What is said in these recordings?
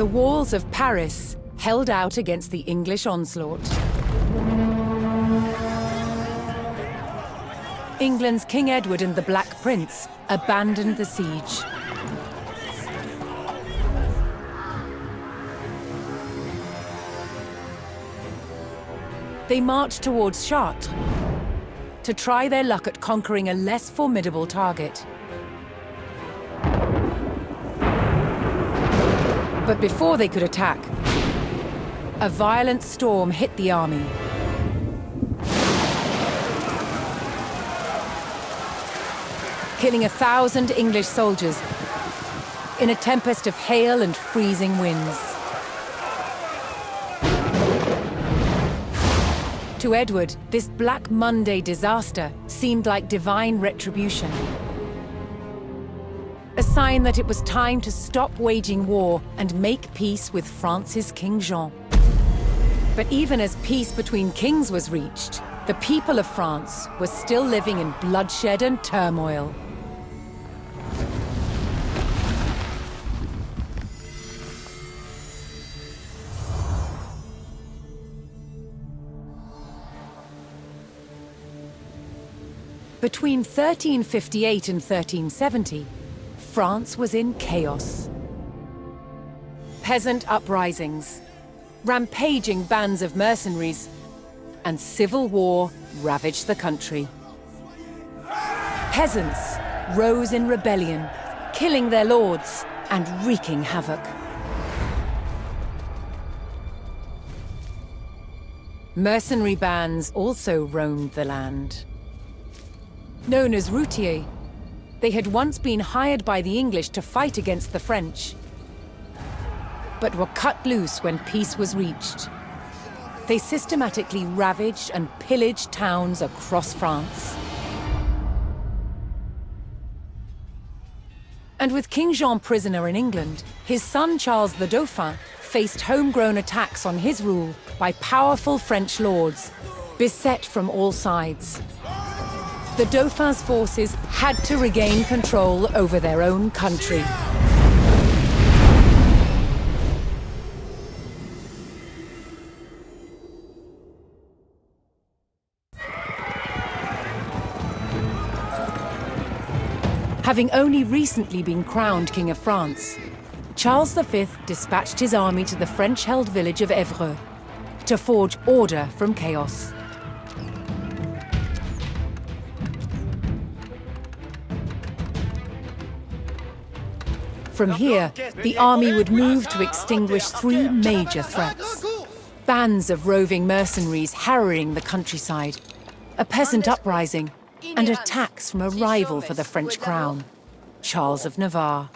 The walls of Paris held out against the English onslaught. England's King Edward and the Black Prince abandoned the siege. They marched towards Chartres to try their luck at conquering a less formidable target. But before they could attack, a violent storm hit the army. Killing 1,000 English soldiers in a tempest of hail and freezing winds. To Edward, this Black Monday disaster seemed like divine retribution. A sign that it was time to stop waging war and make peace with France's King Jean. But even as peace between kings was reached, the people of France were still living in bloodshed and turmoil. Between 1358 and 1370, France was in chaos. Peasant uprisings, rampaging bands of mercenaries, and civil war ravaged the country. Peasants rose in rebellion, killing their lords and wreaking havoc. Mercenary bands also roamed the land. Known as routiers, they had once been hired by the English to fight against the French, but were cut loose when peace was reached. They systematically ravaged and pillaged towns across France. And with King Jean prisoner in England, his son Charles the Dauphin faced homegrown attacks on his rule by powerful French lords, beset from all sides. The Dauphin's forces had to regain control over their own country. Having only recently been crowned King of France, Charles V dispatched his army to the French-held village of Évreux to forge order from chaos. From here, the army would move to extinguish three major threats. Bands of roving mercenaries harrying the countryside, a peasant uprising, and attacks from a rival for the French crown, Charles of Navarre.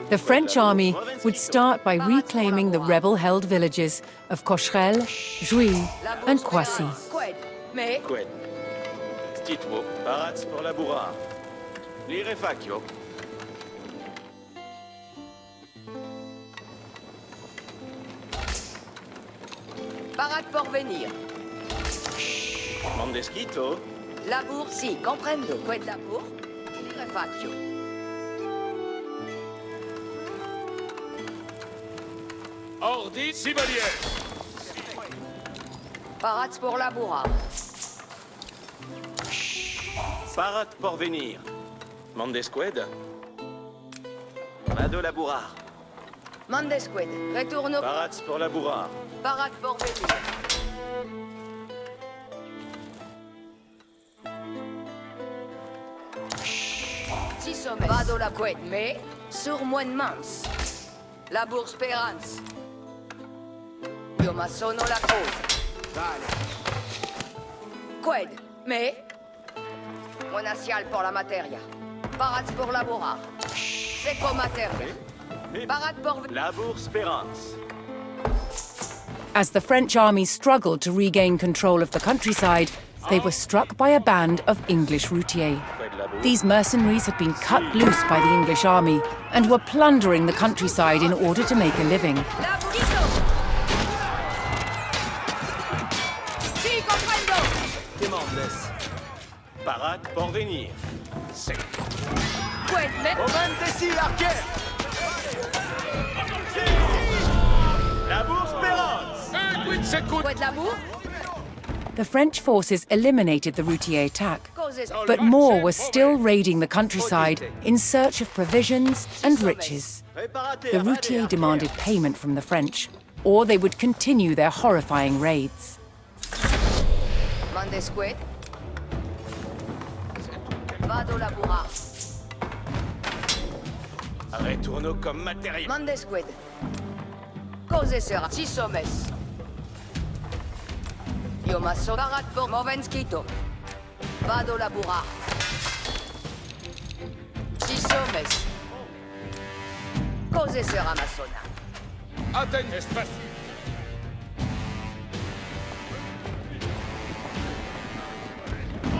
The French army would start by reclaiming the rebel-held villages of Cocherel, Jouy, and Coissy. Stitwo, parats pour la bourrare. L'irefacchio. Parade por venir. Mondesquito. Labour, si, comprendo. Quid labour? L'irefacchio. Ordi civilier. Parades pour la bourrare. Parade por venir. Mondesqued. Mado la bourrare. Mondesquid. Retourne au... Parats pour la bourrare. Parade por venir. Si sommet. Vado la qued, mais sur moine mans. Labour speranz. Io ma sono la cosa. Vale. Qued, mais monacial pour la materia. Parades pour laborar. Seco materia. Parade por... Labour speranz. As the French army struggled to regain control of the countryside, they were struck by a band of English routiers. These mercenaries had been cut loose by the English army and were plundering the countryside in order to make a living. Parade pour venir. C'est... Quête, mais... Moment ici, arquer. La bourse Perrance. Quête l'amour? The French forces eliminated the Routier attack, Causez... but more were still raiding the countryside in search of provisions and riches. The Routier demanded payment from the French, or they would continue their horrifying raids. Mandes quête? Vado labura. Retourneau comme matériel. Mandes quête? Causez sera. Si sommes. Io masso barat por movenskito. Vado labura. Si sommes. Causez sera massona. Athènes, espace.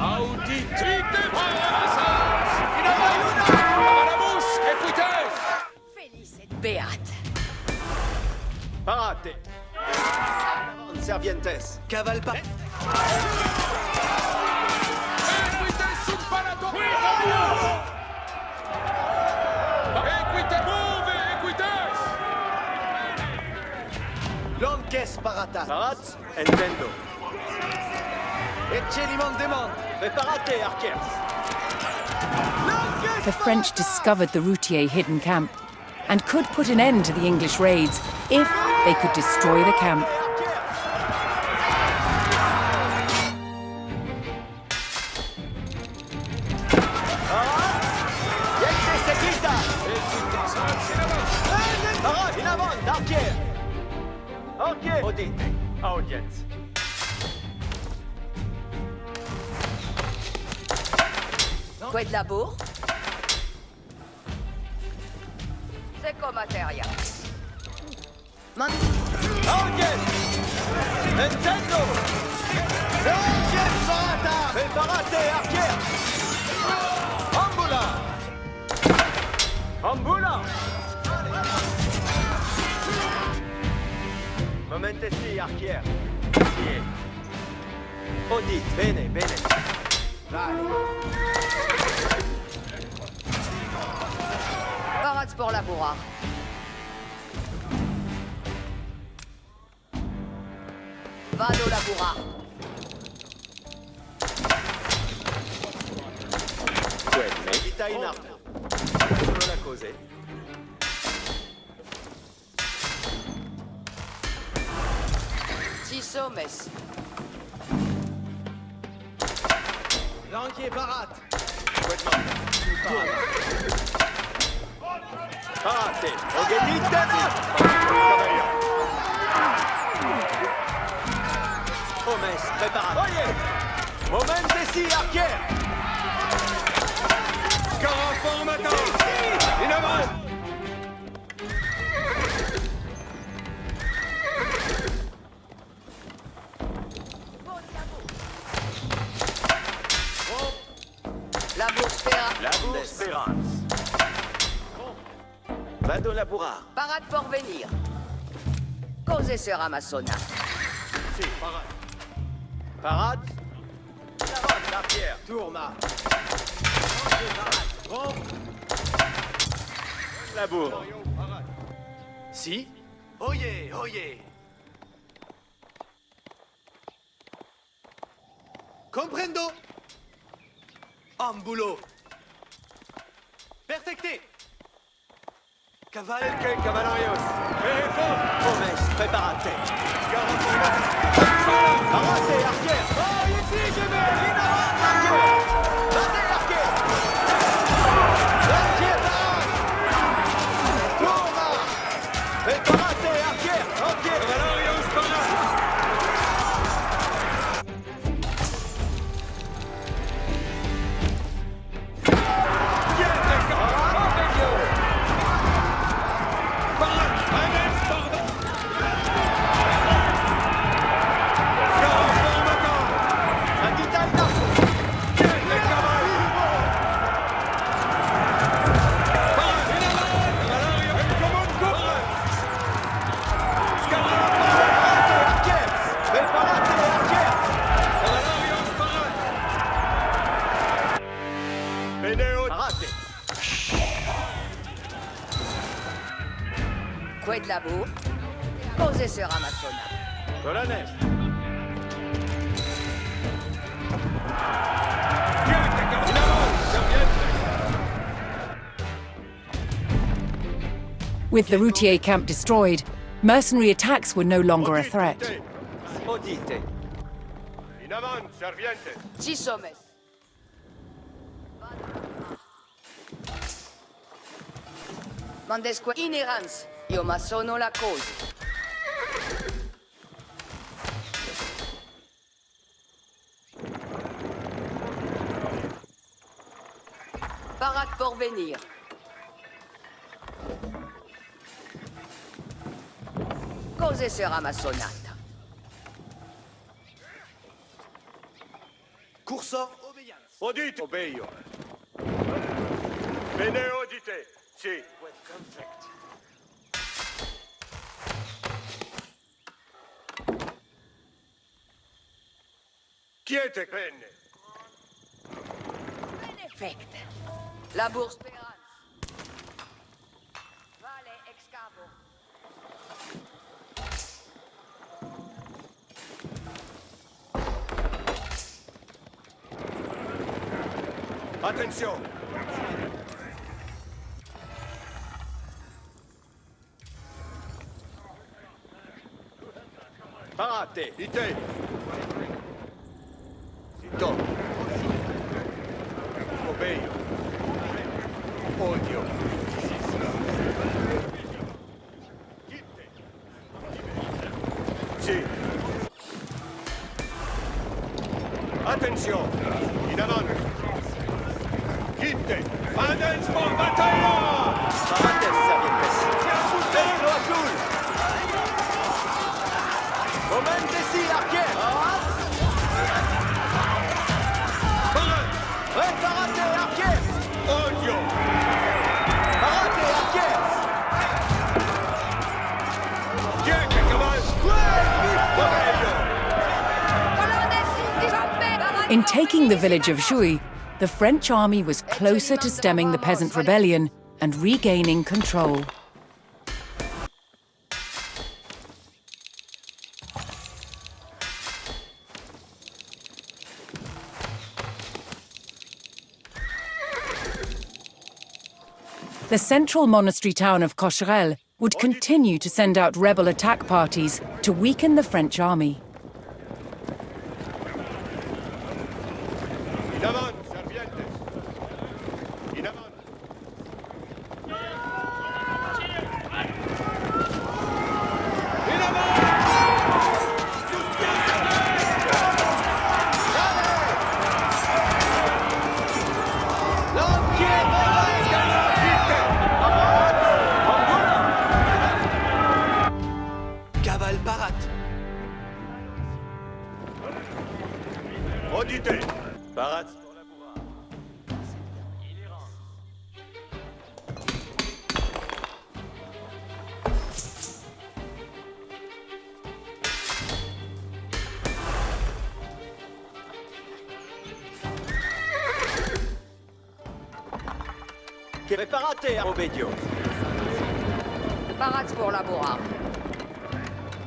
Audi, trite, Felice beate. Parate. Servientes. Cavale pas. Lonques parata. Parat, entendo. Eccelimon demande. Preparate, archers. The French discovered the Routier hidden camp and could put an end to the English raids if they could destroy the camp. Parade, in avant, archers. Ok. Odite. Audience. Quête labour? C'est comme matériel. Audience. Nintendo. Audience, parata. Preparate, archers. Ambula. Ambula. Momentesi, archers. Sì. Odite, bene, bene. Parade pour laboura. Vado labura. Quelle medita in arma. Solo la cose. Si sommes. Lanquier parat. Parate. Ogedite. Omes, preparate. Oye. Momentesi, archers. Scarafon maintenant. In avant. Labour spera. La bourse Perrance. Vado labura. Parade pour venir. Causez sera massona. Si, parade. Parade. In avant, archers. Tourma. Labour. Si. Oye, oye. Comprendo. Ambulo. Perfecte. Cavalque, cavalarios. Omes, preparate. Parate, archers. Oh, ici, je vais. In avant, archers. Vate, archers. Archers, parade. Tourma. Preparate, archers. Ok. Cavalarios, parade. labor. Cose sera massona. Colonel. With the Routier camp destroyed, mercenary attacks were no longer a threat. Odite. In avant, serviente. Ci sommes. Mandesque inerans. Io ma sono la cause. Parat pour venir. Cose sera massonata. Curso obbedienza. Odite. Obeio. Bene odite. Si. Quiete bene. Benefect. Labor speranza. Vale excavo. Attention. Parate. Ite. Zitto. Obeio. Odio. Sì. Attention. In avanti. Gitte. Adens por battaglia. Parate, sabientes. Siamo azul. Momentesi, arquer. Parate, arquer. Odio. Parate, arquer. Quiete, caval. In taking the village of Jouy, the French army was closer to stemming the peasant rebellion and regaining control. The central monastery town of Cocherel would continue to send out rebel attack parties to weaken the French army. In avant, servientes. In avant. In avant! Cavale parat. Odite. Parat. Preparate, obedio. Parat pour laborar.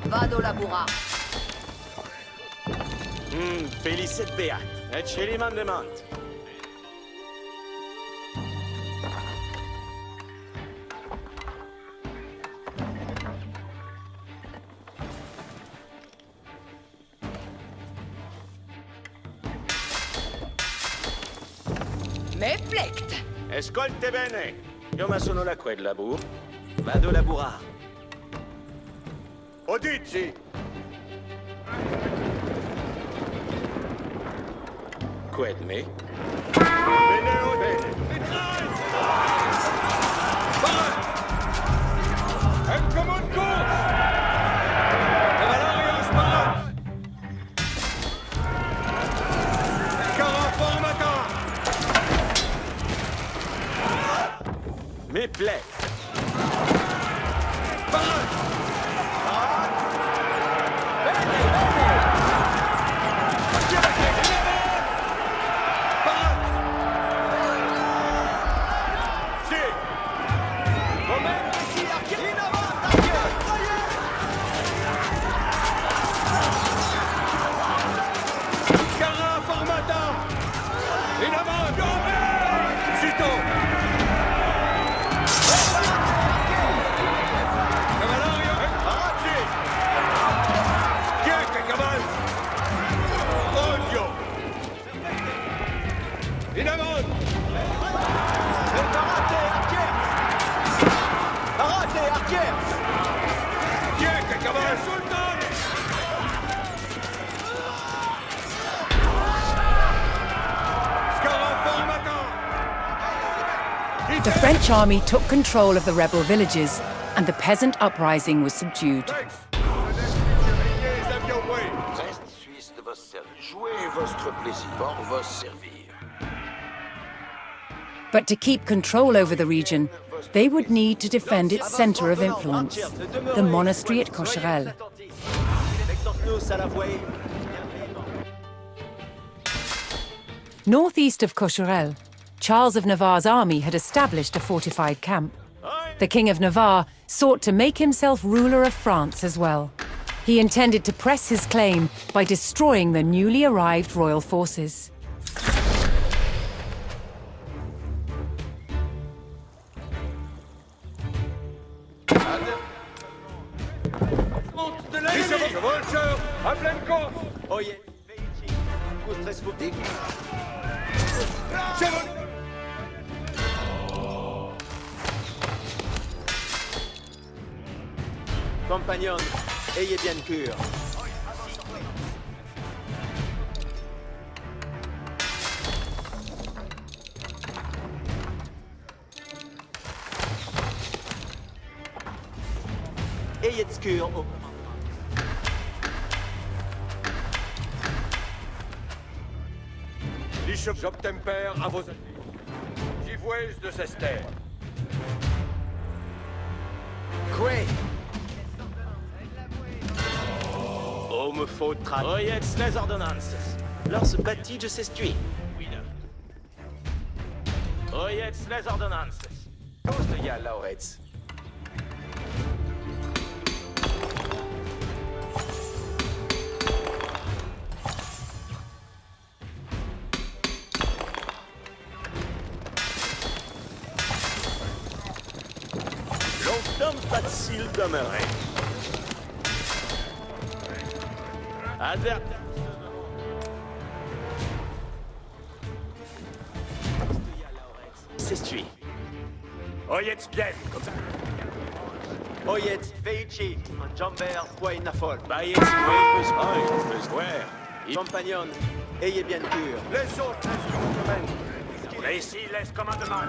Vado laborar. Felicet beat. Et celiman demant. Me plect. Ascolte bene. Io ma sono la quel labor. Vado laborar. Odite. Qued me. Bene, odite. Parat. Ecco mon course. Cavalarios parat. Caraformata. Me plect. Parat. In avant! Arrêtez, archers! Arrêtez, archers! Tiens, cacaman! Sultan! Scarafon m'attend! The French army took control of the rebel villages, and the peasant uprising was subdued. Reste suisse de vos services. Jouez votre plaisir pour vos servir. But to keep control over the region, they would need to defend its center of influence, the monastery at Cocherel. Northeast of Cocherel, Charles of Navarre's army had established a fortified camp. The King of Navarre sought to make himself ruler of France as well. He intended to press his claim by destroying the newly arrived royal forces. Vulture, à pleine course! Oye, compagnon, ayez bien cœur. Ayez de cœur au J'obtempère à vos avis. Givouez de Cester. Cray. Oh, me faut travailler. Oyez les ordonnances. Lors bâti de s'estuie. Oui, là. Oyez les ordonnances. Tous de ya, Lauretz. Longtemps facile demeurer. Advert. S'estuie. Oyez bien, comme ça. Oyez, Veichi, un jambert, point na folle. Bayez, oui, besoin. Compagnon, ayez bien cœur. Les autres, les Ici, laisse commandement.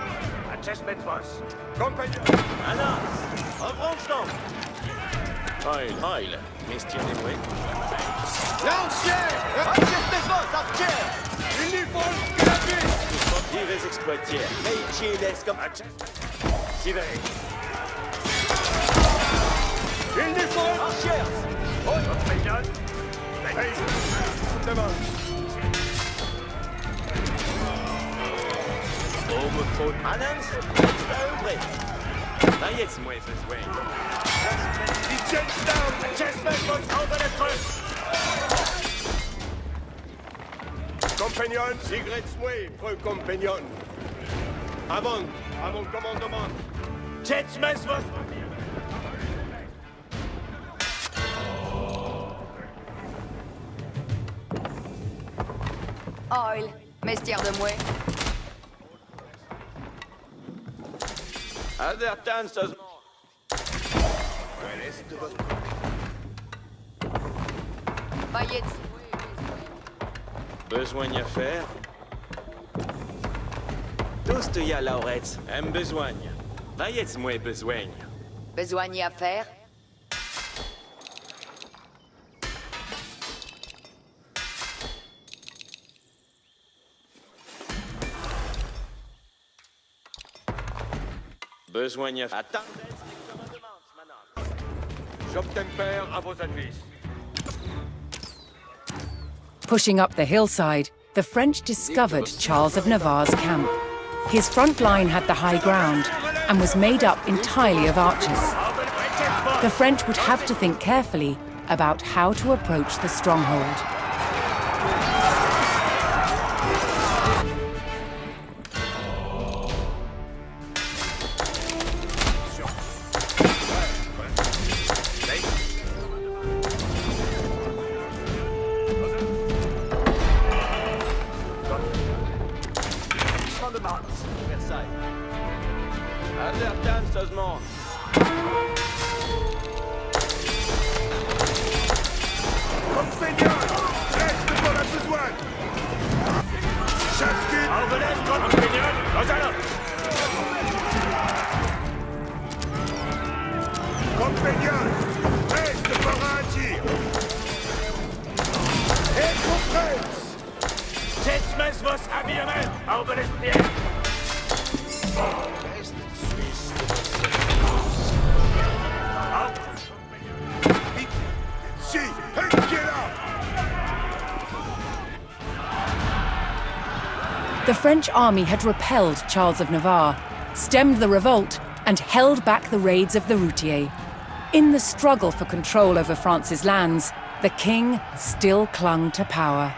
À Chesmet Voss. Compagnon! Anna, reprends-donc. Heil, messieurs des bruits. L'ancien! Archers des vos, archers! Uniforme de la vie! Vives exploitiers. Veichi, laisse comme... Sivey. Uniforme! Archers! Compagnon. Hey! Demande. Oh, me faut. Anans, ouvrez. Bayez, moi, besoin. Die Jets down! Chesmet Voss, contre les trucs. Compagnon, Sigrid Sway, preux compagnon. Avant, à mon commandement. Chesmet Voss. Oil, mestière de mouet. Advertance, Bayet. besoin d'y faire. Tous de ya, Lauretz. Besoin. Bayez, moi, besoin. Besoin y à faire. Besoin d'y faire. Attendez, madame. J'obtempère à vos advices. Pushing up the hillside, the French discovered Charles of Navarre's camp. His front line had the high ground and was made up entirely of archers. The French would have to think carefully about how to approach the stronghold. Osmond. Compagnon, reste devant la besogne. Chacune. Anglaise, grande espagnole, dans un autre. Compagnon, reste devant un tir. Et compresse. Jetzt müssen wir's abieren, aber das Bier. Reste suisse de votre service. Si, hey, qui est là? The French army had repelled Charles of Navarre, stemmed the revolt, and held back the raids of the Routiers. In the struggle for control over France's lands, the king still clung to power.